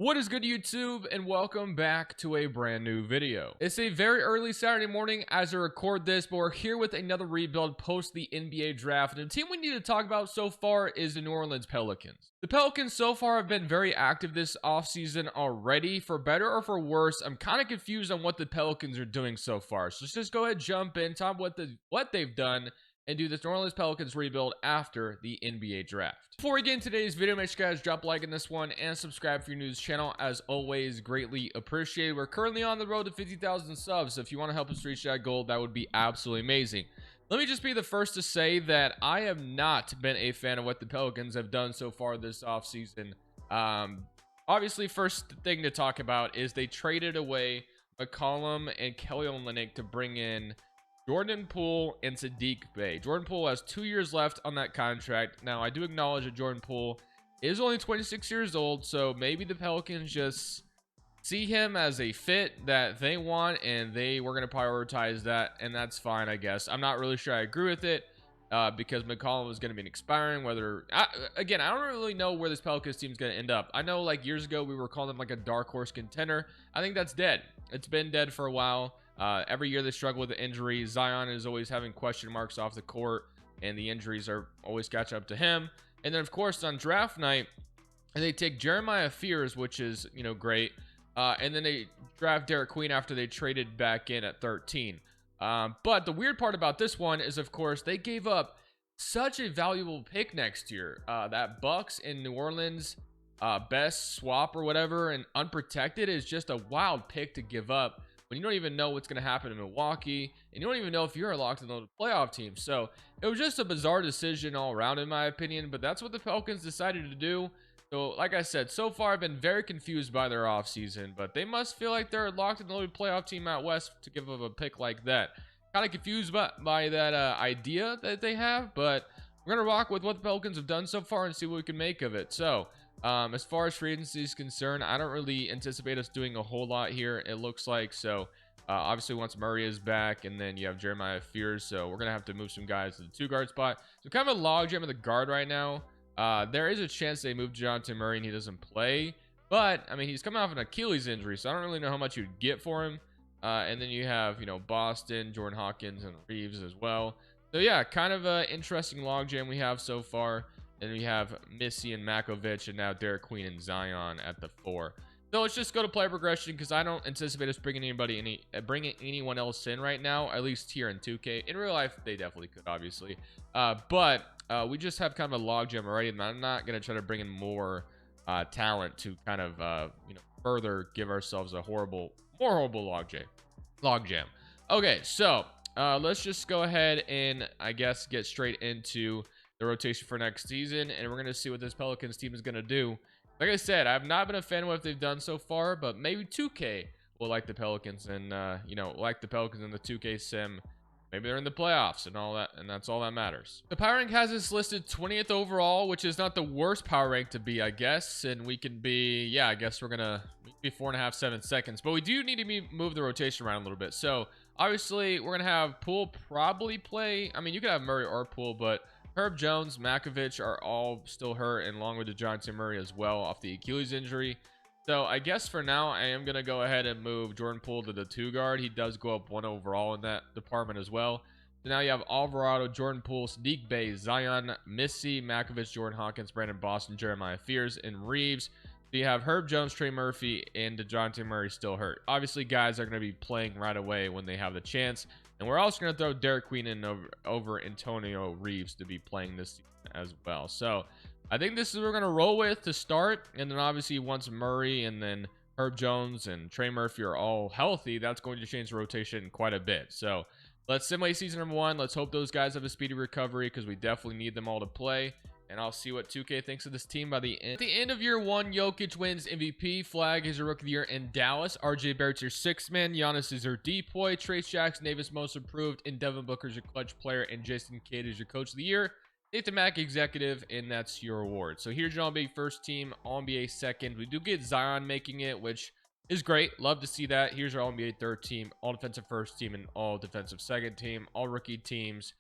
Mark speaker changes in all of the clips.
Speaker 1: What is good, YouTube, and welcome back to a brand new video. It's a very early Saturday morning as I record this, but we're here with another rebuild post the NBA draft. And the team we need to talk about so far is the New Orleans Pelicans. The Pelicans so far have been very active this offseason already. For better or for worse, I'm kind of confused on what the Pelicans are doing so far. So let's just go ahead and jump in, talk about what they've done, and do this New Orleans Pelicans rebuild after the NBA draft. Before we get into today's video, make sure you guys drop a like in this one and subscribe for your news channel. As always, greatly appreciated. We're currently on the road to 50,000 subs, so if you want to help us reach that goal, that would be absolutely amazing. Let me just be the first to say that I have not been a fan of what the Pelicans have done so far this offseason. Obviously, first thing to talk about is they traded away McCollum and Kelly Olynyk to bring in Jordan Poole and Saddiq Bey. Jordan Poole has 2 years left on that contract. Now, I do acknowledge that Jordan Poole is only 26 years old, so maybe the Pelicans just see him as a fit that they want, and they were going to prioritize that, and that's fine, I guess. I'm not really sure I agree with it because McCollum is going to be expiring. Again, I don't really know where this Pelicans team is going to end up. I know, like, years ago, we were calling them like a dark horse contender. I think that's dead. It's been dead for a while. Every year they struggle with the injuries. Zion is always having question marks off the court, and the injuries are always catch up to him. And then, of course, on draft night, they take Jeremiah Fears, which is, great. And then they draft Derek Queen after they traded back in at 13. But the weird part about this one is, of course, they gave up such a valuable pick next year. That Bucks in New Orleans best swap or whatever, and unprotected is just a wild pick to give up when you don't even know what's going to happen in Milwaukee, and you don't even know if you're a locked and loaded playoff team. So it was just a bizarre decision all around, in my opinion, but that's what the Pelicans decided to do. So like I said, so far I've been very confused by their offseason, but they must feel like they're a locked and loaded playoff team out west to give up a pick like that. Kind of confused by that idea that they have, but we're going to rock with what the Pelicans have done so far and see what we can make of it. So as far as free agency is concerned, I don't really anticipate us doing a whole lot here, it looks like. So obviously once Murray is back, and then you have Jeremiah Fears, so we're gonna have to move some guys to the 2-guard spot. So kind of a logjam at the guard right now. There is a chance they move Jonathan Murray and he doesn't play, but I mean, he's coming off an Achilles injury, so I don't really know how much you'd get for him. And then you have Boston, Jordan Hawkins, and Reeves as well. So yeah, kind of an interesting logjam we have so far. And we have Missy and Makovich, and now Derek Queen and Zion at the 4. So let's just go to player progression, because I don't anticipate us bringing anyone else in right now, at least here in 2K. In real life, they definitely could, obviously. But we just have kind of a logjam already, and I'm not going to try to bring in more talent to kind of further give ourselves a more horrible logjam. Okay, so let's just go ahead and I guess get straight into the rotation for next season, and we're going to see what this Pelicans team is going to do. Like I said, I've not been a fan of what they've done so far, but maybe 2K will like the Pelicans, and like the Pelicans in the 2K sim. Maybe they're in the playoffs and all that, and that's all that matters. The power rank has us listed 20th overall, which is not the worst power rank to be, I guess. And we can be, I guess we're gonna be 4.5, 7 seconds, but we do need to move the rotation around a little bit. So obviously we're gonna have Poole probably play. I mean, you could have Murray or Poole, but Herb Jones, Makovich are all still hurt, and along with DeJounte Murray as well off the Achilles injury. So I guess for now, I am going to go ahead and move Jordan Poole to the 2-guard. He does go up 1 overall in that department as well. So now you have Alvarado, Jordan Poole, Saddiq Bey, Zion, Missy, Makovich, Jordan Hawkins, Brandon Boston, Jeremiah Fears, and Reeves. So you have Herb Jones, Trey Murphy, and DeJounte Murray still hurt. Obviously, guys are going to be playing right away when they have the chance. And we're also going to throw Derek Queen in over Antonio Reeves to be playing this season as well. So I think this is what we're going to roll with to start. And then obviously once Murray and then Herb Jones and Trey Murphy are all healthy, that's going to change the rotation quite a bit. So let's simulate season number 1. Let's hope those guys have a speedy recovery, because we definitely need them all to play. And I'll see what 2K thinks of this team by the end. At the end of year 1, Jokic wins MVP. Flag is your rookie of the year in Dallas. RJ Barrett's your 6th man. Giannis is your depoy. Trace Jackson Davis most improved. And Devin Booker's your clutch player. And Jason Kidd is your coach of the year. Nathan Mack executive, and that's your award. So here's your All-NBA first team, All-NBA second. We do get Zion making it, which is great. Love to see that. Here's our All-NBA third team, all defensive first team, and all defensive second team. All rookie teams,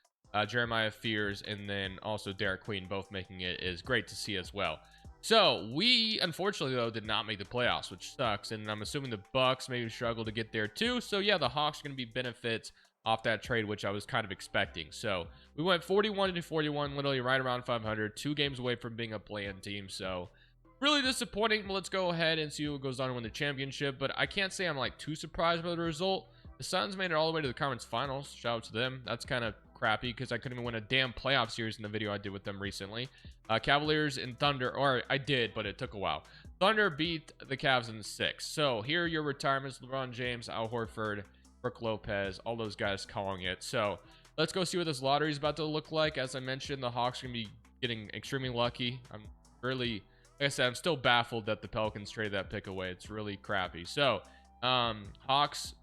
Speaker 1: Jeremiah Fears, and then also Derek Queen both making it is great to see as well. So we unfortunately though did not make the playoffs, which sucks. And I'm assuming the Bucks maybe struggle to get there too. So yeah, the Hawks are going to be benefits off that trade, which I was kind of expecting. So we went 41-41, literally right around 500, 2 games away from being a play-in team. So really disappointing. But let's go ahead and see who goes on to win the championship. But I can't say I'm like too surprised by the result. The Suns made it all the way to the conference finals. Shout out to them. That's kind of crappy because I couldn't even win a damn playoff series in the video I did with them recently. Cavaliers and Thunder, or I did, but it took a while. Thunder beat the Cavs in 6. So here are your retirements: LeBron James, Al Horford, Brook Lopez, all those guys calling it. So let's go see what this lottery is about to look like. As I mentioned, the Hawks are going to be getting extremely lucky. I'm really, like I said, I'm still baffled that the Pelicans traded that pick away. It's really crappy. So Hawks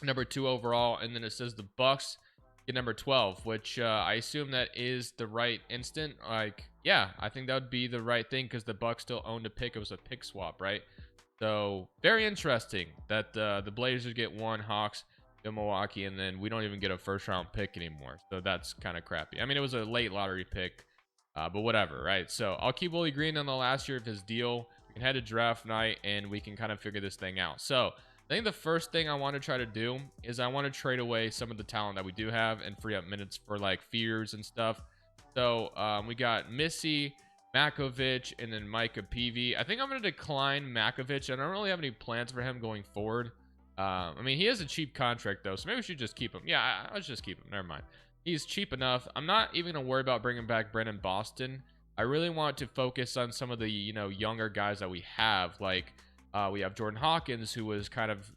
Speaker 1: number 2 overall, and then it says the Bucks get number 12, which I assume that is the right instant. Like, yeah, I think that would be the right thing because the Bucks still owned a pick. It was a pick swap, right? So very interesting that the Blazers get 1, Hawks get Milwaukee, and then we don't even get a first round pick anymore. So that's kind of crappy. I mean, it was a late lottery pick, but whatever, right? So I'll keep Willie Green on the last year of his deal. We can head to draft night and we can kind of figure this thing out. So I think the first thing I want to try to do is I want to trade away some of the talent that we do have and free up minutes for like Fears and stuff. So we got Missy, Makovic, and then Micah Peavy. I think I'm going to decline Makovic. I don't really have any plans for him going forward. I mean, he has a cheap contract though, so maybe we should just keep him. Yeah, I'll just keep him. Never mind. He's cheap enough. I'm not even going to worry about bringing back Brendan Boston. I really want to focus on some of the, younger guys that we have. Like, we have Jordan Hawkins, who was kind of,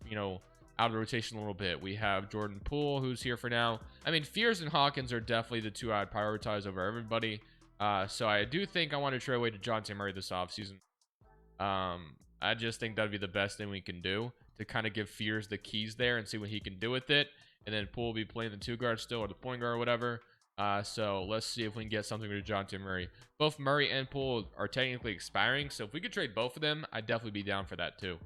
Speaker 1: out of the rotation a little bit. We have Jordan Poole, who's here for now. I mean, Fears and Hawkins are definitely the 2 I'd prioritize over everybody. So I do think I want to trade away to Dejounte Murray this offseason. I just think that'd be the best thing we can do to kind of give Fears the keys there and see what he can do with it. And then Poole will be playing the 2 guard still, or the point guard or whatever. So let's see if we can get something with Dejounte Murray. Both Murray and Poole are technically expiring, so if we could trade both of them, I'd definitely be down for that too.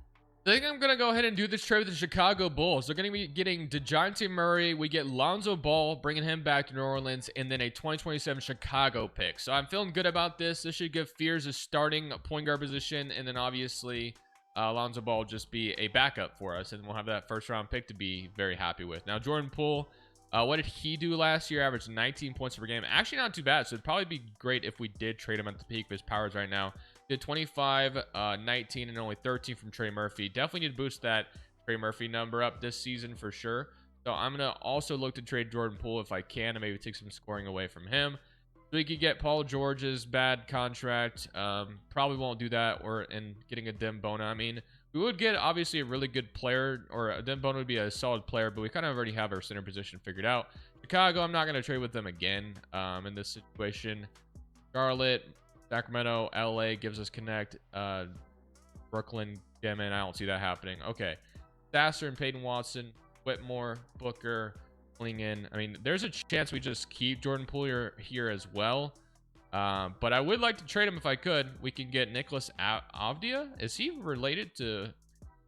Speaker 1: I think I'm going to go ahead and do this trade with the Chicago Bulls. They're going to be getting Dejounte Murray. We get Lonzo Ball, bringing him back to New Orleans, and then a 2027 Chicago pick. So I'm feeling good about this. This should give Fears a starting point guard position, and then obviously Lonzo Ball will just be a backup for us, and we'll have that first round pick to be very happy with. Now, Jordan Poole, what did he do last year? Averaged 19 points per game. Actually, not too bad. So it'd probably be great if we did trade him at the peak of his powers right now. Did 25, 19, and only 13 from Trey Murphy. Definitely need to boost that Trey Murphy number up this season for sure. So I'm going to also look to trade Jordan Poole if I can and maybe take some scoring away from him. So we could get Paul George's bad contract. Probably won't do that. And getting a Dembona. I mean, we would get obviously a really good player, or a Dembona would be a solid player, but we kind of already have our center position figured out. Chicago, I'm not going to trade with them again in this situation. Charlotte, Sacramento, LA gives us connect. Brooklyn, yeah, man, I don't see that happening. Okay. Sasser and Peyton Watson, Whitmore, Booker, Lingen. I mean, there's a chance we just keep Jordan Poole here as well. But I would like to trade him if I could. We can get Nicholas Avdia. Is he related to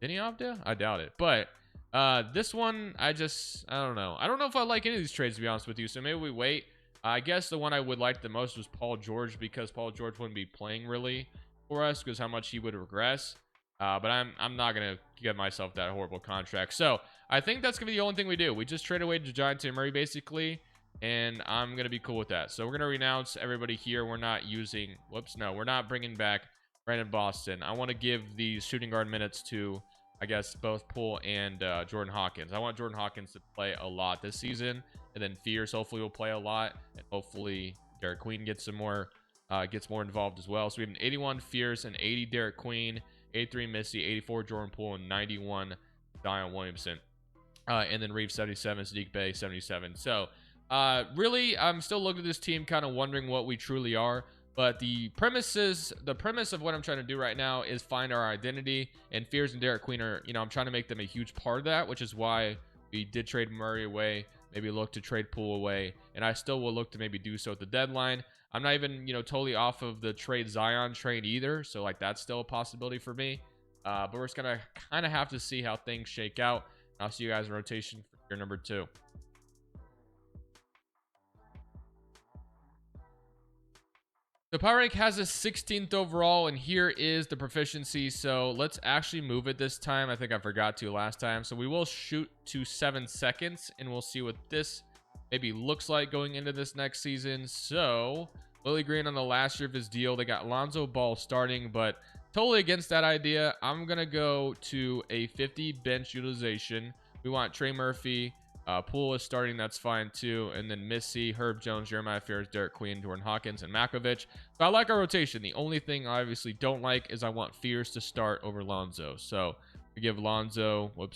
Speaker 1: Denny Avdia? I doubt it. But this one, I don't know. I don't know if I like any of these trades, to be honest with you. So maybe we wait. I guess the one I would like the most was Paul George, because Paul George wouldn't be playing really for us because how much he would regress. But I'm not going to give myself that horrible contract. So I think that's going to be the only thing we do. We just trade away to Dejounte Murray, basically. And I'm going to be cool with that. So we're going to renounce everybody here. We're not using... Whoops, no. We're not bringing back Brandon Boston. I want to give these shooting guard minutes to, I guess, both Poole and Jordan Hawkins. I want Jordan Hawkins to play a lot this season. And then Fears hopefully will play a lot. And hopefully Derek Queen gets more involved as well. So we have an 81 Fears and 80 Derek Queen, 83 Missy, 84 Jordan Poole, and 91 Zion Williamson. And then Reeves 77, Sadiq Bey 77. So... really, I'm still looking at this team kind of wondering what we truly are, but the premise of what I'm trying to do right now is find our identity, and Fears and Derek Queen are, I'm trying to make them a huge part of that, which is why we did trade Murray away, maybe look to trade Poole away, and I still will look to maybe do so at the deadline. I'm not even, totally off of the trade Zion trade either, so like that's still a possibility for me, but we're just gonna kind of have to see how things shake out. I'll see you guys in rotation for year number 2. The power rank has a 16th overall, and here is the proficiency. So let's actually move it this time. I think I forgot to last time. So we will shoot to 7 seconds, and we'll see what this maybe looks like going into this next season. So Lily Green on the last year of his deal. They got Lonzo Ball starting, but totally against that idea. I'm going to go to a 50 bench utilization. We want Trey Murphy. Poole is starting, that's fine too. And then Missy, Herb Jones, Jeremiah Fears, Derek Queen, Jordan Hawkins, and Makovich. So I like our rotation. The only thing I obviously don't like is I want Fears to start over Lonzo. So we give Lonzo, we're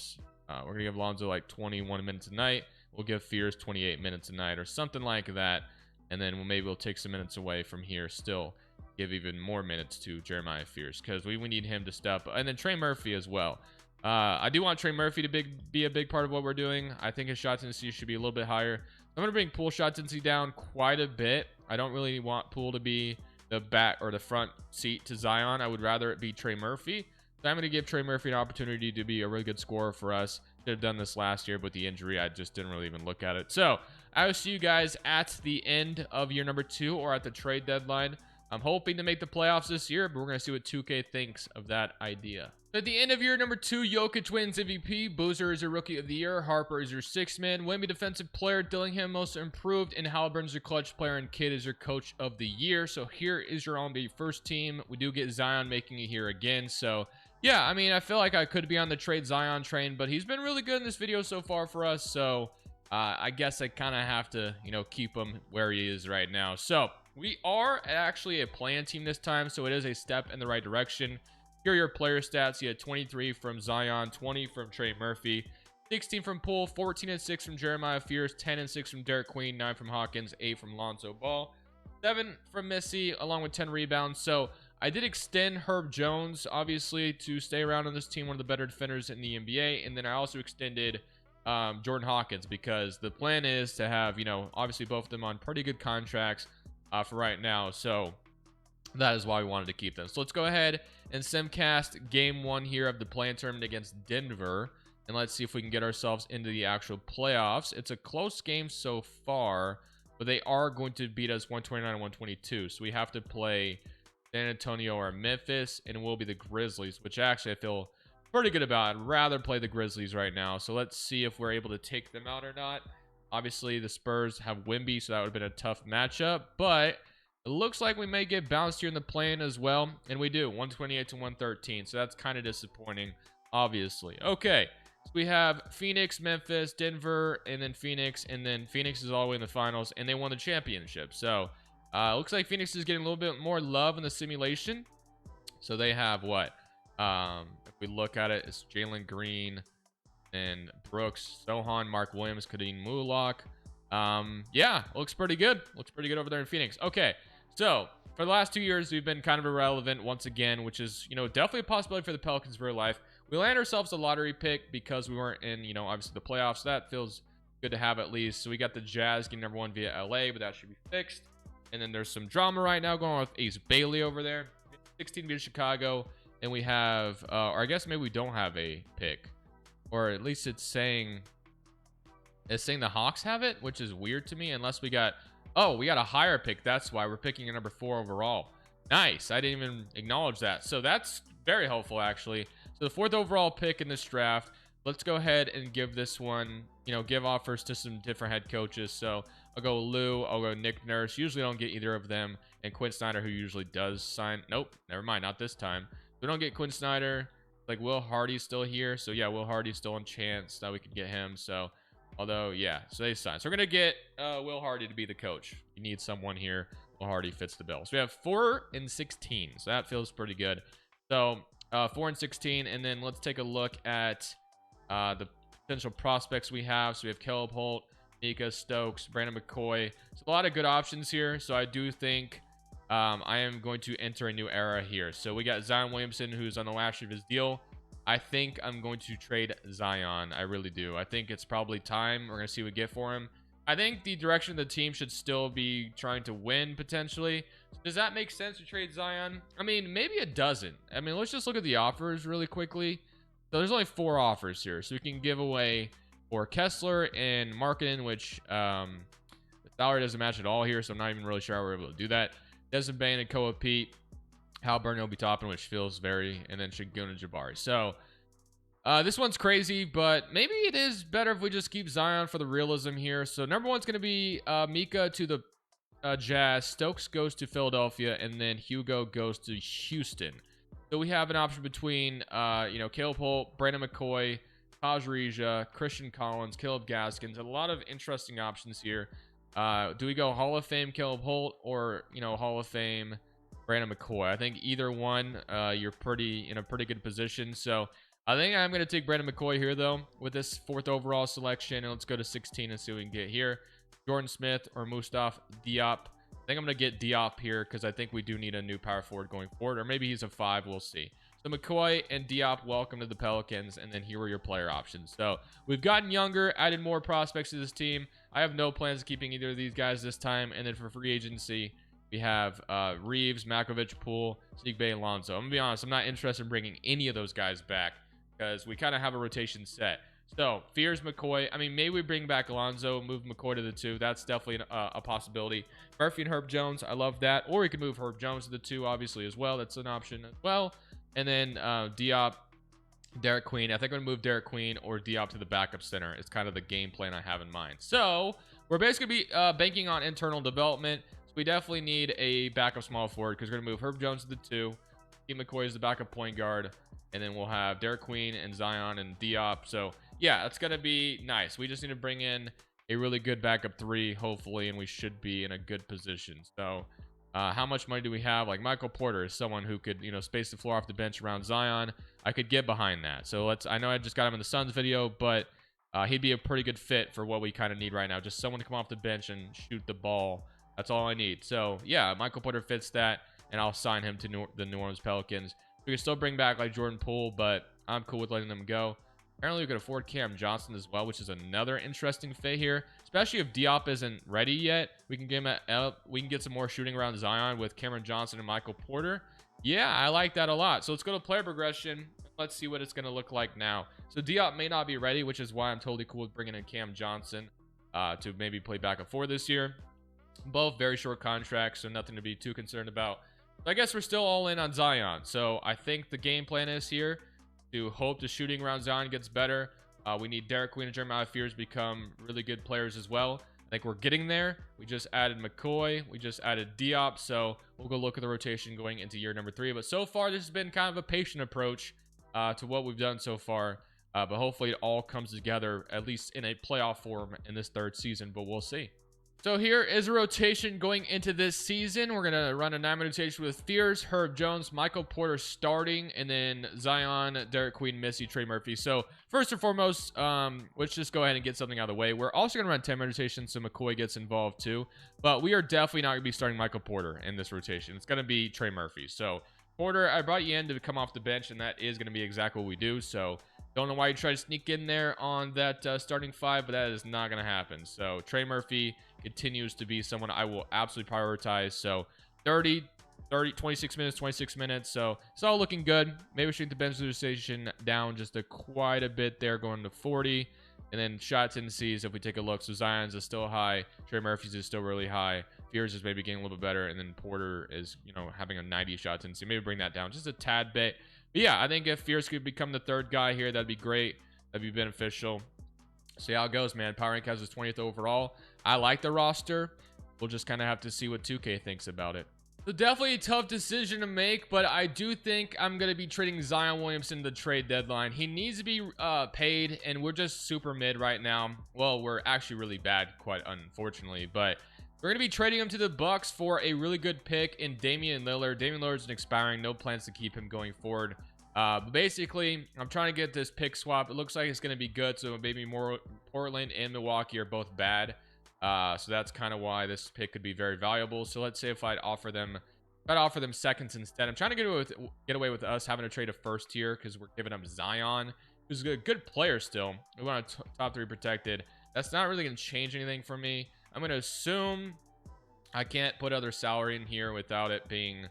Speaker 1: going to give Lonzo like 21 minutes a night. We'll give Fears 28 minutes a night or something like that. And then maybe we'll take some minutes away from here, still give even more minutes to Jeremiah Fears because we need him to step. And then Trey Murphy as well. I do want Trey Murphy to be a big part of what we're doing. I think his shot density should be a little bit higher. I'm going to bring Poole shot density down quite a bit. I don't really want Poole to be the back or the front seat to Zion. I would rather it be Trey Murphy. So I'm going to give Trey Murphy an opportunity to be a really good scorer for us. Should have done this last year, but the injury, I just didn't really even look at it. So I will see you guys at the end of year number 2 or at the trade deadline. I'm hoping to make the playoffs this year, but we're going to see what 2K thinks of that idea. At the end of year number 2, Jokic wins MVP. Boozer is your Rookie of the Year. Harper is your 6th man. Wemby Defensive Player. Dillingham Most Improved. And Halliburton's your Clutch Player. And Kidd is your Coach of the Year. So here is your NBA first team. We do get Zion making it here again. So yeah, I mean, I feel like I could be on the trade Zion train, but he's been really good in this video so far for us. So I guess I kind of have to, keep him where he is right now. So we are actually a play-in team this time, so it is a step in the right direction. Here are your player stats. You had 23 from Zion, 20 from Trey Murphy, 16 from Poole, 14 and 6 from Jeremiah Fears, 10 and 6 from Derek Queen, 9 from Hawkins, 8 from Lonzo Ball, 7 from Missy, along with 10 rebounds. So I did extend Herb Jones, obviously, to stay around on this team, one of the better defenders in the NBA. And then I also extended Jordan Hawkins because the plan is to have, obviously both of them on pretty good contracts for right now. So that is why we wanted to keep them. So let's go ahead and simcast game 1 here of the play-in tournament against Denver. And let's see if we can get ourselves into the actual playoffs. It's a close game so far, but they are going to beat us 129 and 122. So we have to play San Antonio or Memphis, and it will be the Grizzlies, which actually I feel pretty good about. I'd rather play the Grizzlies right now. So let's see if we're able to take them out or not. Obviously, the Spurs have Wemby, so that would have been a tough matchup, but it looks like we may get bounced here in the play-in as well, and we do, 128 to 113, so that's kind of disappointing, obviously. Okay, so we have Phoenix, Memphis, Denver, and then Phoenix is all the way in the finals, and they won the championship. So looks like Phoenix is getting a little bit more love in the simulation. So they have what? If we look at it, it's Jalen Green and Brooks, Sohan, Mark Williams, Kadeem Mullock. Yeah, looks pretty good. Looks pretty good over there in Phoenix. Okay, so for the last 2 years, we've been kind of irrelevant once again, which is, definitely a possibility for the Pelicans for real life. We land ourselves a lottery pick because we weren't in, obviously the playoffs. So that feels good to have at least. So we got the Jazz getting number 1 via LA, but that should be fixed. And then there's some drama right now going on with Ace Bailey over there. 16 via Chicago. And we have, or I guess maybe we don't have a pick. Or at least it's saying the Hawks have it, which is weird to me. Unless we got, we got a higher pick. That's why we're picking a number 4 overall. Nice. I didn't even acknowledge that. So that's very helpful, actually. So the 4th overall pick in this draft. Let's go ahead and give this one, give offers to some different head coaches. So I'll go Lou. I'll go Nick Nurse. Usually don't get either of them. And Quinn Snyder, who usually does sign. Nope. Never mind. Not this time. We don't get Quinn Snyder. Like Will Hardy's still here. So yeah, Will Hardy's still in chance that we could get him. So although, yeah, so they signed. So we're going to get Will Hardy to be the coach. You need someone here. Will Hardy fits the bill. So we have 4 and 16. So that feels pretty good. So 4 and 16. And then let's take a look at the potential prospects we have. So we have Caleb Holt, Nika Stokes, Brandon McCoy. So a lot of good options here. So I do think I am going to enter a new era here. So we got Zion Williamson, who's on the last year of his deal. I think I'm going to trade Zion. I really do. I think it's probably time. We're going to see what we get for him. I think the direction of the team should still be trying to win, potentially. Does that make sense to trade Zion? I mean, maybe it doesn't. I mean, let's just look at the offers really quickly. So there's only 4 offers here. So we can give away for Kessler and Marketing, which the salary doesn't match at all here. So I'm not even really sure how we're able to do that. Desmond Bain and Koa Pete. Halliburton will be topping, which feels very, and then Şengün and Jabari. So this one's crazy, but maybe it is better if we just keep Zion for the realism here. So number one's going to be Mika to the Jazz. Stokes goes to Philadelphia, and then Hugo goes to Houston. So we have an option between, Caleb Holt, Brandon McCoy, Taj Rija, Christian Collins, Caleb Gaskins. A lot of interesting options here. Do we go Hall of Fame Caleb Holt or, Hall of Fame Brandon McCoy? I think either one, you're in a pretty good position. So I think I'm going to take Brandon McCoy here, though, with this 4th overall selection. And let's go to 16 and see what we can get here. Jordan Smith or Mustapha Diop. I think I'm going to get Diop here because I think we do need a new power forward going forward. Or maybe he's a 5. We'll see. So McCoy and Diop, welcome to the Pelicans. And then here are your player options. So we've gotten younger, added more prospects to this team. I have no plans of keeping either of these guys this time. And then for free agency, we have Reeves, Makovich, Poole, Sigbe, and Lonzo. I'm going to be honest, I'm not interested in bringing any of those guys back because we kind of have a rotation set. So, Fears, McCoy. I mean, maybe we bring back Alonzo, move McCoy to the 2. That's definitely a possibility. Murphy and Herb Jones, I love that. Or we could move Herb Jones to the 2, obviously, as well. That's an option as well. And then Diop, Derek Queen. I think I'm going to move Derek Queen or Diop to the backup center. It's kind of the game plan I have in mind. So, we're basically banking on internal development. So, we definitely need a backup small forward because we're going to move Herb Jones to the 2. Steve McCoy is the backup point guard. And then we'll have Derek Queen and Zion and Diop. So, yeah, that's going to be nice. We just need to bring in a really good backup 3, hopefully, and we should be in a good position. So, how much money do we have? Like, Michael Porter is someone who could, space the floor off the bench around Zion. I could get behind that. So, I know I just got him in the Suns video, but he'd be a pretty good fit for what we kind of need right now. Just someone to come off the bench and shoot the ball. That's all I need. So, yeah, Michael Porter fits that, and I'll sign him to the New Orleans Pelicans. We can still bring back, like, Jordan Poole, but I'm cool with letting them go. Apparently, we could afford Cam Johnson as well, which is another interesting fit here. Especially if Diop isn't ready yet, we can get some more shooting around Zion with Cameron Johnson and Michael Porter. Yeah, I like that a lot. So let's go to player progression. Let's see what it's going to look like now. So Diop may not be ready, which is why I'm totally cool with bringing in Cam Johnson to maybe play backup 4 this year. Both very short contracts, so nothing to be too concerned about. I guess we're still all in on Zion. So I think the game plan is here to hope the shooting around Zion gets better. We need Derek Queen and Jeremiah Fears become really good players as well. I think we're getting there. We just added McCoy. We just added Diop. So we'll go look at the rotation going into year number 3. But so far, this has been kind of a patient approach to what we've done so far. But hopefully it all comes together, at least in a playoff form in this 3rd season. But we'll see. So here is a rotation going into this season. We're going to run a 9-man rotation with Fears, Herb Jones, Michael Porter starting, and then Zion, Derek Queen, Missy, Trey Murphy. So first and foremost, let's just go ahead and get something out of the way. We're also going to run 10-man rotation so McCoy gets involved too. But we are definitely not going to be starting Michael Porter in this rotation. It's going to be Trey Murphy. So Porter, I brought you in to come off the bench, and that is going to be exactly what we do. So don't know why you try to sneak in there on that starting 5, but that is not going to happen. So Trey Murphy continues to be someone I will absolutely prioritize. So 26 minutes. So it's all looking good. Maybe we should get the bench utilization down just quite a bit there, going to 40. And then shot tendencies, if we take a look. So Zion's is still high. Trey Murphy's is still really high. Fears is maybe getting a little bit better. And then Porter is, having a 90 shot tendency. Maybe bring that down just a tad bit. But yeah, I think if Fears could become the 3rd guy here, that'd be great. That'd be beneficial. See how it goes, man. Power Rank has his 20th overall. I like the roster. We'll just kind of have to see what 2K thinks about it. So definitely a tough decision to make, but I do think I'm going to be trading Zion Williamson the trade deadline. He needs to be paid, and we're just super mid right now. Well, we're actually really bad, quite unfortunately, but we're going to be trading him to the Bucks for a really good pick in Damian Lillard. Damian Lillard's expiring. No plans to keep him going forward. But basically, I'm trying to get this pick swap. It looks like it's going to be good, so maybe more Portland and Milwaukee are both bad. So that's kind of why this pick could be very valuable. So let's say if I'd offer them seconds instead. I'm trying to get away with us having to trade a 1st tier because we're giving them Zion, who's a good player still. We want a top 3 protected. That's not really going to change anything for me. I'm going to assume I can't put other salary in here without it being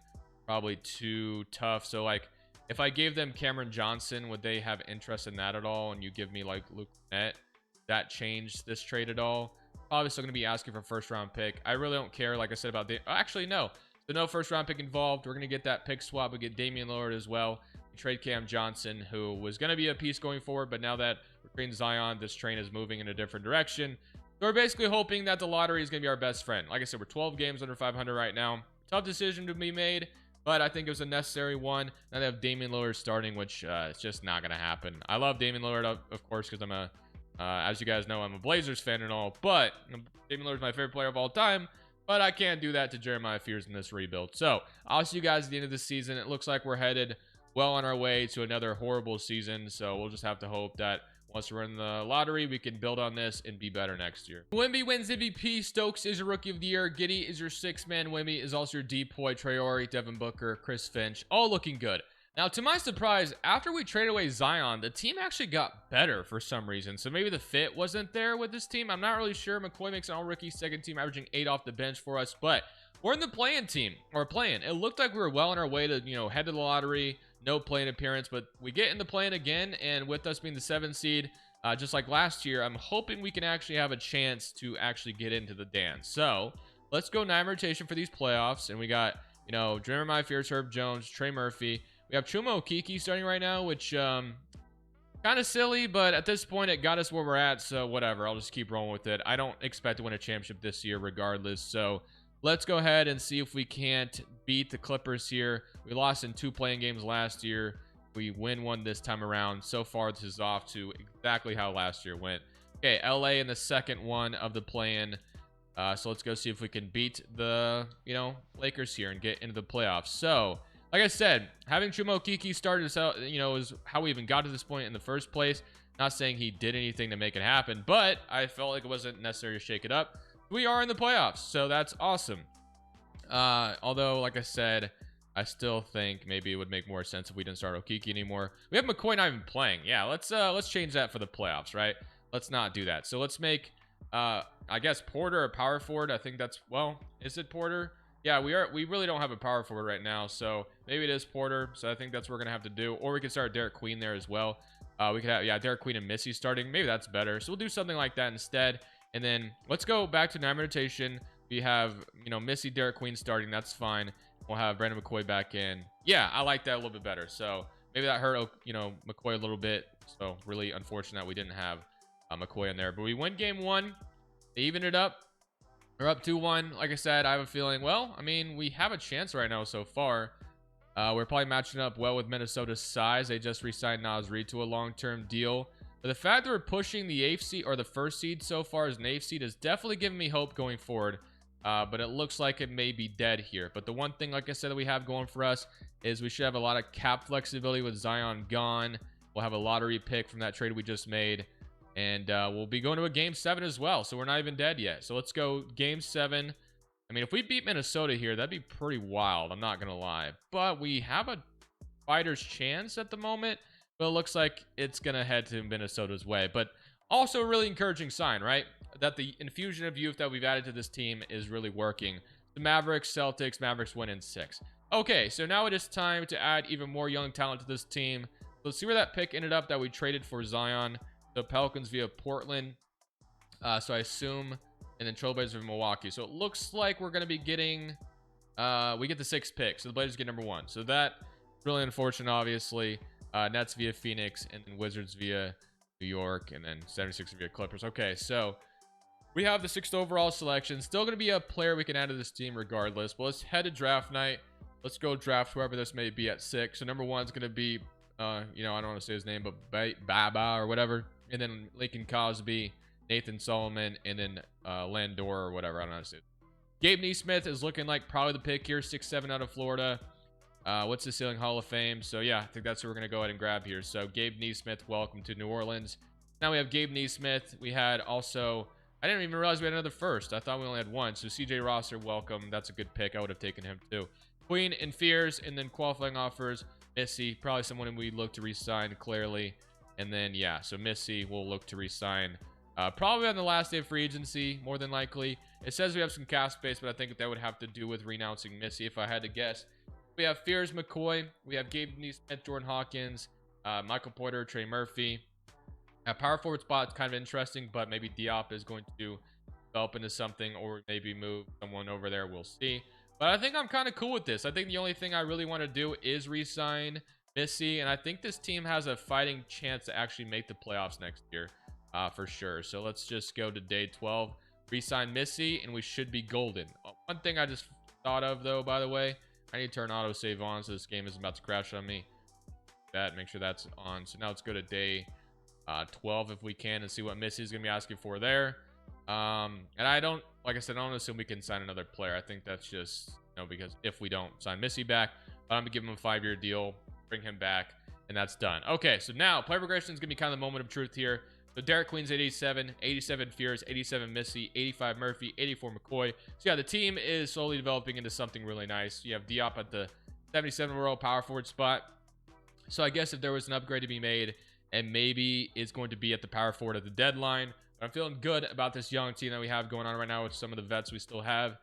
Speaker 1: probably too tough. So like if I gave them Cameron Johnson, would they have interest in that at all? And you give me like Luke Net, that changed this trade at all? Probably still going to be asking for a 1st round pick. I really don't care, like I said, about the actually no. So no first round pick involved. We're going to get that pick swap. We get Damian Lillard as well. We trade Cam Johnson, who was going to be a piece going forward, but now that we're trading Zion, this train is moving in a different direction. So we're basically hoping that the lottery is going to be our best friend. Like I said, we're 12 games under 500 right now. Tough decision to be made, but I think it was a necessary one. Now they have Damian Lillard starting, which it's just not going to happen. I love Damian Lillard, of course, because I'm as you guys know, I'm a Blazers fan and all, but Damian Lillard is my favorite player of all time. But I can't do that to Jeremiah Fears in this rebuild. So I'll see you guys at the end of the season. It looks like we're headed well on our way to another horrible season. So we'll just have to hope that once we're in the lottery, we can build on this and be better next year. Wemby wins MVP. Stokes is your rookie of the year. Giddey is your sixth man. Wemby is also your Depoy. Traore, Devin Booker, Chris Finch, all looking good. Now, to my surprise, after we traded away Zion, the team actually got better for some reason. So maybe the fit wasn't there with this team. I'm not really sure. McCoy makes an all-rookie second team, averaging 8 off the bench for us. But we're in the play-in team, or play-in. It looked like we were well on our way to, head to the lottery. No play-in appearance, but we get in the play-in again. And with us being the 7th seed, just like last year, I'm hoping we can actually have a chance to actually get into the dance. So let's go 9 rotation for these playoffs. And we got, Jeremiah Fears, Herb Jones, Trey Murphy. We have Chuma Okeke starting right now, which kind of silly, but at this point, it got us where we're at, so whatever. I'll just keep rolling with it. I don't expect to win a championship this year regardless, so let's go ahead and see if we can't beat the Clippers here. We lost in 2 playing games last year. We win one this time around. So far, this is off to exactly how last year went. Okay, LA in the second one of the play-in. So let's go see if we can beat the, Lakers here and get into the playoffs. So like I said, having Chuma Okeke started us out, is how we even got to this point in the first place. Not saying he did anything to make it happen, but I felt like it wasn't necessary to shake it up. We are in the playoffs, so that's awesome. Although, like I said, I still think maybe it would make more sense if we didn't start Okeke anymore. We have McCoy not even playing. Yeah, let's change that for the playoffs, right? Let's not do that. So let's make, I guess, Porter a power forward. I think that's, is it Porter? Yeah, we really don't have a power forward right now, so maybe it is Porter. So I think that's what we're gonna have to do, or we could start Derek Queen there as well. We could have Derek Queen and Missy starting. Maybe that's better. So we'll do something like that instead. And then let's go back to 9 rotation. We have Missy, Derek Queen starting. That's fine. We'll have Brandon McCoy back in. Yeah, I like that a little bit better. So maybe that hurt McCoy a little bit. So really unfortunate we didn't have McCoy in there. But we win game 1. They evened it up. We're up 2-1. Like I said, I have a feeling, we have a chance right now so far. We're probably matching up well with Minnesota's size. They just re-signed Naz Reid to a long-term deal. But the fact that we're pushing the 8th seed or the 1st seed so far as an 8th seed is definitely giving me hope going forward. But it looks like it may be dead here. But the one thing, like I said, that we have going for us is we should have a lot of cap flexibility with Zion gone. We'll have a lottery pick from that trade we just made. And we'll be going to a game 7 as well. So we're not even dead yet. So let's go game 7. If we beat Minnesota here, that'd be pretty wild. I'm not going to lie. But we have a fighter's chance at the moment. But it looks like it's going to head to Minnesota's way. But also a really encouraging sign, right? That the infusion of youth that we've added to this team is really working. The Mavericks, Celtics, Mavericks win in 6. Okay, so now it is time to add even more young talent to this team. Let's see where that pick ended up that we traded for Zion. So Pelicans via Portland. So I assume, and then Trailblazers via Milwaukee. So it looks like we're going to be getting, we get the 6th pick. So the Blazers get number 1. So that's really unfortunate, obviously. Nets via Phoenix, and then Wizards via New York, and then 76ers via Clippers. Okay, so we have the 6th overall selection. Still going to be a player we can add to this team regardless. But let's head to draft night. Let's go draft whoever this may be at 6. So number 1 is going to be, I don't want to say his name, but Baba or whatever. And then Lincoln Cosby, Nathan Solomon, and then Landor or whatever. I don't know how to say it. Gabe Neesmith is looking like probably the pick here. 6'7" out of Florida. What's the ceiling? Hall of Fame. So yeah, I think that's what we're going to go ahead and grab here. So Gabe Neesmith, welcome to New Orleans. Now we have Gabe Neesmith. We had also, I didn't even realize we had another first. I thought we only had 1. So CJ Rosser, welcome. That's a good pick. I would have taken him too. Queen and Fears, and then qualifying offers. Missy, probably someone we look to re-sign clearly. And then, yeah, so Missy will look to re-sign probably on the last day of free agency, more than likely. It says we have some cap space, but I think that would have to do with renouncing Missy if I had to guess. We have Fears McCoy. We have Gabe Neesmith, Jordan Hawkins, Michael Porter, Trey Murphy. Power forward spot's kind of interesting, but maybe Diop is going to develop into something or maybe move someone over there. We'll see. But I think I'm kind of cool with this. I think the only thing I really want to do is re-sign Missy, and I think this team has a fighting chance to actually make the playoffs next year, for sure. So let's just go to day 12, re-sign Missy, and we should be golden. One thing I just thought of, though, by the way, I need to turn autosave on so this game isn't about to crash on me. Make sure that's on. So now let's go to day 12 if we can and see what Missy's gonna be asking for there. And I don't, like I said, I don't assume we can sign another player. I think that's just, because if we don't sign Missy back, but I'm gonna give him a 5-year deal, bring him back, and that's done. Okay, so now player progression is gonna be kind of the moment of truth here. So Derek Queen's 87, 87 Fears, 87 Missy, 85 Murphy, 84 McCoy. So yeah, the team is slowly developing into something really nice. You have Diop at the 77 overall power forward spot. So I guess if there was an upgrade to be made, and maybe it's going to be at the power forward at the deadline. But I'm feeling good about this young team that we have going on right now with some of the vets we still have.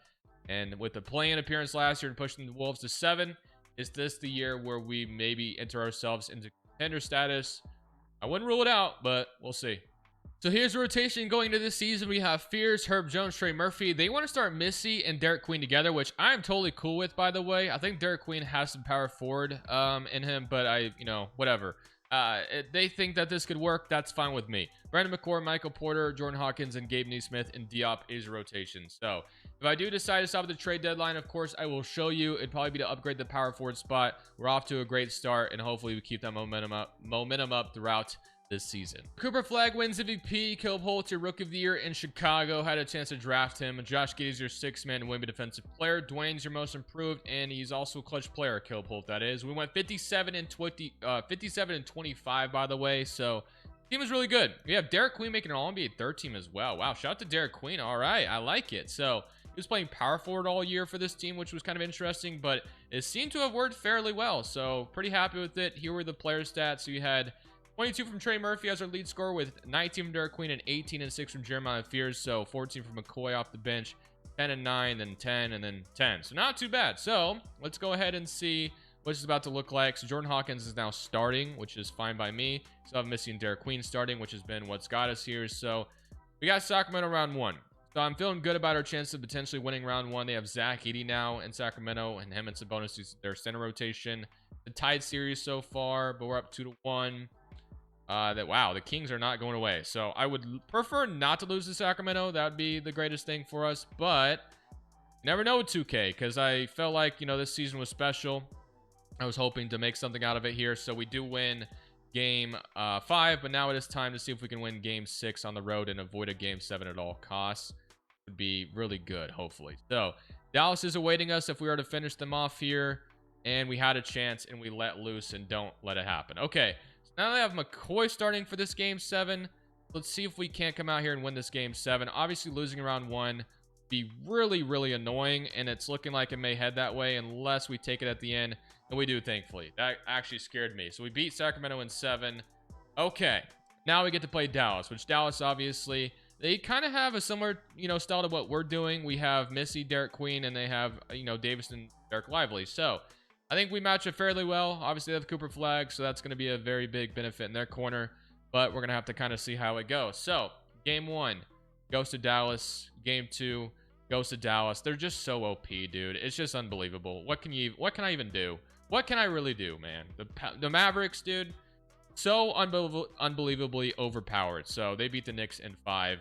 Speaker 1: And with the play-in appearance last year and pushing the Wolves to 7, is this the year where we maybe enter ourselves into contender status? I wouldn't rule it out, but we'll see. So here's the rotation going into this season. We have Fears, Herb Jones, Trey Murphy. They want to start Missy and Derek Queen together, which I'm totally cool with, by the way. I think Derek Queen has some power forward in him, but whatever. They think that this could work. That's fine with me. Brandon McCord, Michael Porter, Jordan Hawkins, and Gabe Neesmith, and Diop is rotation. So if I do decide to stop at the trade deadline, of course, I will show you. It'd probably be to upgrade the power forward spot. We're off to a great start, and hopefully we keep that momentum up throughout this season. Cooper Flagg wins MVP. Caleb Holt, your Rookie of the Year in Chicago. Had a chance to draft him. Josh Giddey's your 6-man Wimby defensive player. Dwayne's your most improved, and he's also a clutch player. Caleb Holt, that is. We went 57 and 25, by the way. So team is really good. We have Derek Queen making an All-NBA third team as well. Wow, shout out to Derek Queen. All right, I like it. So he was playing power forward all year for this team, which was kind of interesting, but it seemed to have worked fairly well. So pretty happy with it. Here were the player stats. So you had 22 from Trey Murphy as our lead scorer, with 19 from Derek Queen and 18 and 6 from Jeremiah Fears. So 14 from McCoy off the bench, 10 and 9, then 10, and then 10. So not too bad. So let's go ahead and see what it's about to look like. So Jordan Hawkins is now starting, which is fine by me. So I'm missing Derek Queen starting, which has been what's got us here. So we got Sacramento round 1. So I'm feeling good about our chance of potentially winning round 1. They have Zach Edey now in Sacramento, and him and Sabonis is their center rotation. The tied series so far, but we're up 2-1. Wow, the Kings are not going away. So I would prefer not to lose to Sacramento. That would be the greatest thing for us. But you never know with 2K, because I felt like, this season was special. I was hoping to make something out of it here. So we do win game 5, but now it is time to see if we can win game 6 on the road and avoid a game 7 at all costs. Would be really good, hopefully. So Dallas is awaiting us if we are to finish them off here, and we had a chance and we let loose and don't let it happen. Okay, so now they have McCoy starting for this game 7. Let's see if we can't come out here and win this game 7. Obviously losing round 1 be really annoying, and it's looking like it may head that way unless we take it at the end, and we do, thankfully. That actually scared me. So we beat Sacramento in 7. Okay, now we get to play Dallas, which Dallas, obviously, they kind of have a similar, style to what we're doing. We have Missy, Derek Queen, and they have, Davis and Derek Lively. So I think we match it fairly well. Obviously, they have Cooper Flagg, so that's going to be a very big benefit in their corner, but we're going to have to kind of see how it goes. So game 1 goes to Dallas. Game 2 goes to Dallas. They're just so OP, dude. It's just unbelievable. What can I even do? What can I really do, man? The Mavericks, dude, so unbelievably overpowered. So they beat the Knicks in 5.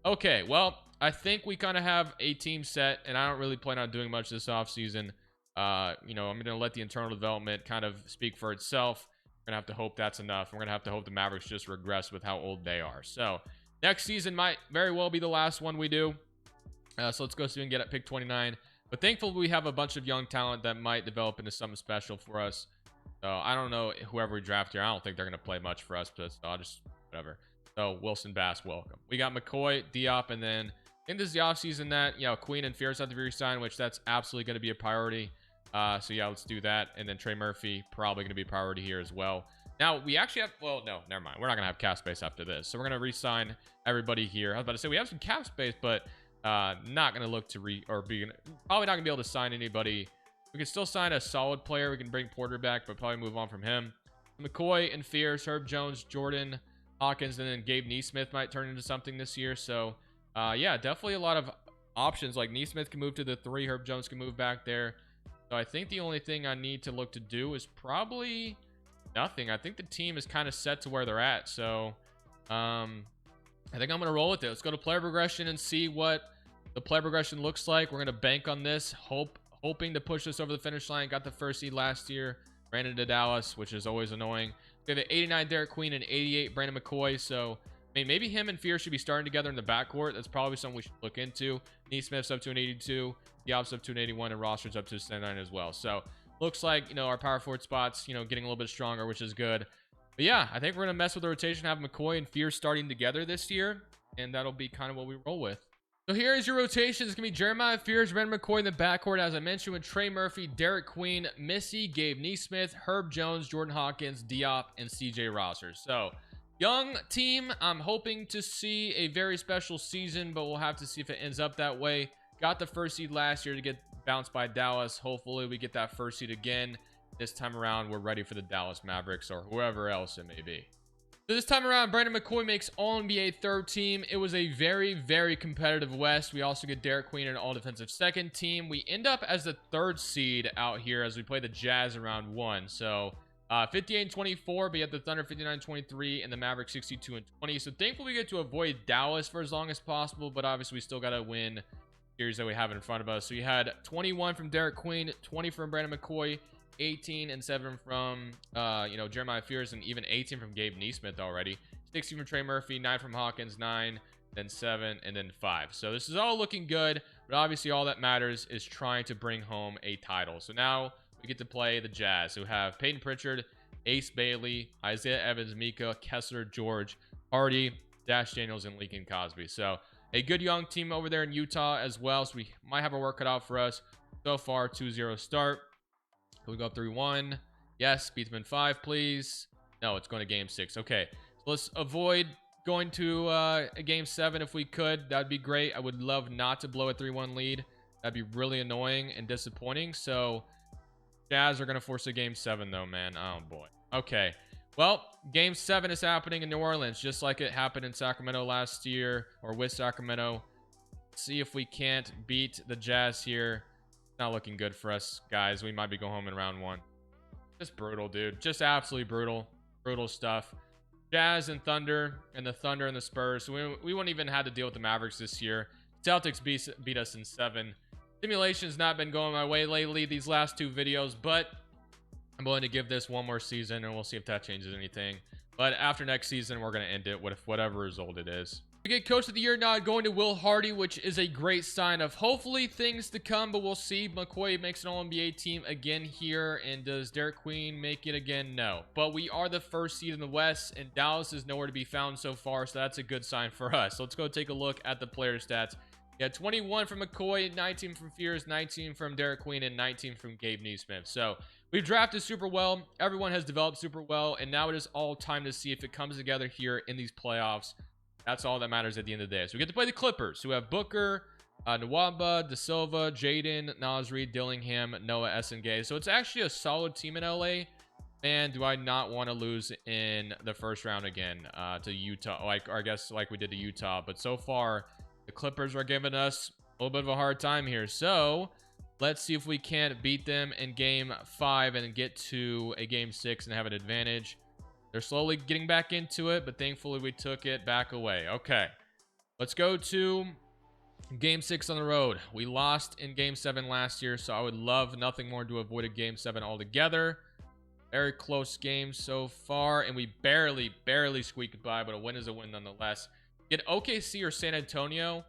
Speaker 1: Okay, well, I think we kind of have a team set, and I don't really plan on doing much this offseason. I'm going to let the internal development kind of speak for itself. We're going to have to hope that's enough. We're going to have to hope the Mavericks just regress with how old they are. So next season might very well be the last one we do. So let's go see if we can get at pick 29. But thankfully, we have a bunch of young talent that might develop into something special for us. So I don't know whoever we draft here. I don't think they're going to play much for us, but I'll just whatever. So Wilson Bass, welcome. We got McCoy, Diop, and then I think this is the offseason that, Queen and Fears have to be re-signed, which that's absolutely going to be a priority. So yeah, let's do that. And then Trey Murphy, probably going to be a priority here as well. Now, we actually have, well, no, never mind. We're not going to have cap space after this. So we're going to re-sign everybody here. I was about to say we have some cap space, but not going to look to probably not going to be able to sign anybody. We can still sign a solid player. We can bring Porter back, but probably move on from him. McCoy and Fears, Herb Jones, Jordan Hawkins, and then Gabe Neesmith might turn into something this year. So, yeah, definitely a lot of options. Like Neesmith can move to the 3, Herb Jones can move back there. So I think the only thing I need to look to do is probably nothing. I think the team is kind of set to where they're at. So I think I'm going to roll with it. Let's go to player progression and see what the player progression looks like. We're going to bank on this, hoping to push this over the finish line. Got the first seed last year, ran into Dallas, which is always annoying. We have an 89 Derek Queen and 88 Brandon McCoy. So I mean, maybe him and Fear should be starting together in the backcourt. That's probably something we should look into. Neesmith's up to an 82, Diop's up to an 81, and Roster's up to a 79 as well. So looks like, you know, our power forward spots, you know, getting a little bit stronger, which is good. But yeah, I think we're gonna mess with the rotation, have McCoy and Fear starting together this year, and that'll be kind of what we roll with. So here is your rotation. It's gonna be Jeremiah Fears, Brandon McCoy in the backcourt, as I mentioned, with Trey Murphy, Derek Queen, Missy, Gabe Neesmith, Herb Jones, Jordan Hawkins, Diop, and CJ Roster. So young team. I'm hoping to see a very special season, but we'll have to see if it ends up that way. Got the first seed last year to get bounced by Dallas. Hopefully we get that first seed again. This time around, we're ready for the Dallas Mavericks or whoever else it may be. So this time around, Brandon McCoy makes All-NBA third team. It was a very, very competitive West. We also get Derek Queen and All-Defensive second team. We end up as the third seed out here as we play the Jazz in round 1. So 58-24, but you have the Thunder 59-23 and the Mavericks 62-20. So thankfully we get to avoid Dallas for as long as possible, but obviously we still got to win series that we have in front of us. So you had 21 from Derek Queen, 20 from Brandon McCoy, 18 and 7 from you know, Jeremiah Fears, and even 18 from Gabe Neesmith already. 16 from Trey Murphy, 9 from Hawkins, 9, then 7, and then 5. So this is all looking good, but obviously all that matters is trying to bring home a title. So now we get to play the Jazz, who have Peyton Pritchard, Ace Bailey, Isaiah Evans, Mika, Kessler, George, Hardy, Dash Daniels, and Lincoln Cosby. So a good young team over there in Utah as well. So we might have our work cut out for us. So far, 2-0 start. Can we go up 3-1? Yes. Beat them in 5, please. No, it's going to game 6. Okay. So let's avoid going to a game 7 if we could. That'd be great. I would love not to blow a 3-1 lead. That'd be really annoying and disappointing. So Jazz are going to force a game 7 though, man. Oh boy. Okay. Well, game 7 is happening in New Orleans, just like it happened in Sacramento last year, or with Sacramento. See if we can't beat the Jazz here. Not looking good for us, guys. We might be going home in round 1. Just brutal, dude. Just absolutely brutal. Brutal stuff. Jazz and Thunder, and the Thunder and the Spurs. So we wouldn't even have to deal with the Mavericks this year. Celtics beat us in 7. Simulation's not been going my way lately, these last 2 videos, but I'm willing to give this one more season, and we'll see if that changes anything. But after next season, we're going to end it with whatever result it is. We get Coach of the Year nod going to Will Hardy, which is a great sign of hopefully things to come, but we'll see. McCoy makes an All-NBA team again here, and does Derek Queen make it again? No. But we are the first seed in the West, and Dallas is nowhere to be found so far, so that's a good sign for us. So let's go take a look at the player stats. Yeah, 21 from McCoy, 19 from Fears, 19 from Derek Queen, and 19 from Gabe Neesmith. So we've drafted super well. Everyone has developed super well, and now it is all time to see if it comes together here in these playoffs. That's all that matters at the end of the day. So we get to play the Clippers, who have Booker, Nwaba, De Silva, Jaden, Nasri, Dillingham, Noah, Essengay. So it's actually a solid team in LA. Man, do I not want to lose in the first round again to Utah, or I guess like we did to Utah. But so far, the Clippers are giving us a little bit of a hard time here. So let's see if we can't beat them in game 5 and get to a game 6 and have an advantage. They're slowly getting back into it, but thankfully we took it back away. Okay, let's go to game 6 on the road. We lost in game 7 last year, so I would love nothing more to avoid a game 7 altogether. Very close game so far, and we barely squeaked by, but a win is a win nonetheless. Get OKC or San Antonio.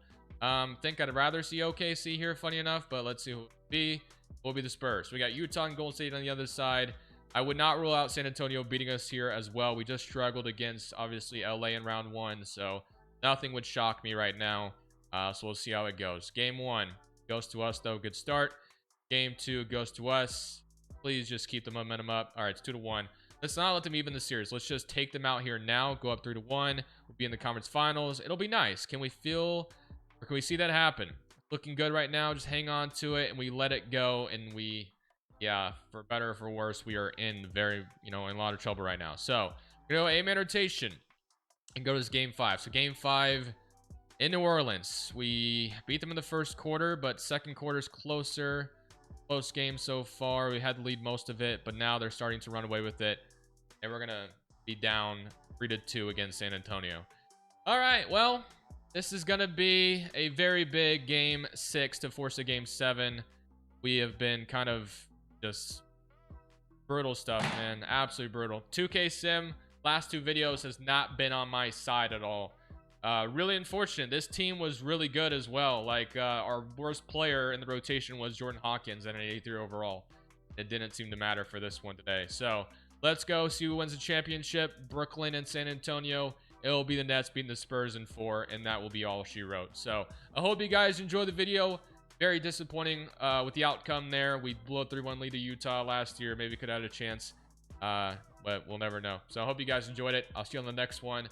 Speaker 1: Think I'd rather see OKC here, funny enough, but let's see who it will be. Will be the Spurs. We got Utah and Golden State on the other side. I would not rule out San Antonio beating us here as well. We just struggled against, obviously, LA in round 1, so nothing would shock me right now. So we'll see how it goes. Game 1 goes to us, though. Good start. Game 2 goes to us. Please just keep the momentum up. All right, it's 2-1. Let's not let them even the series. Let's just take them out here now. Go up 3-1. We'll be in the conference finals. It'll be nice. Can we feel, or can we see that happen? Looking good right now. Just hang on to it, and we let it go, and we... yeah, for better or for worse, we are in in a lot of trouble right now. So, we're going to go A-man rotation and go to this game 5. So, game 5, in New Orleans. We beat them in the first quarter, but second quarter's closer. Close game so far. We had the lead most of it, but now they're starting to run away with it. And we're going to be down 3-2 against San Antonio. All right, well, this is going to be a very big game 6 to force a game 7. We have been kind of just brutal stuff, man. Absolutely brutal. 2K Sim, last 2 videos has not been on my side at all. Really unfortunate. This team was really good as well. Like, our worst player in the rotation was Jordan Hawkins at an 83 overall. It didn't seem to matter for this one today. So let's go see who wins the championship. Brooklyn and San Antonio. It'll be the Nets beating the Spurs in 4, and that will be all she wrote. So I hope you guys enjoy the video. Very disappointing with the outcome there. We blew a 3-1 lead to Utah last year. Maybe could have had a chance, but we'll never know. So I hope you guys enjoyed it. I'll see you on the next one.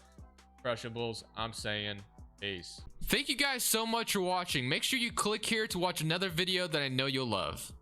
Speaker 1: Crushables, I'm saying peace. Thank you guys so much for watching. Make sure you click here to watch another video that I know you'll love.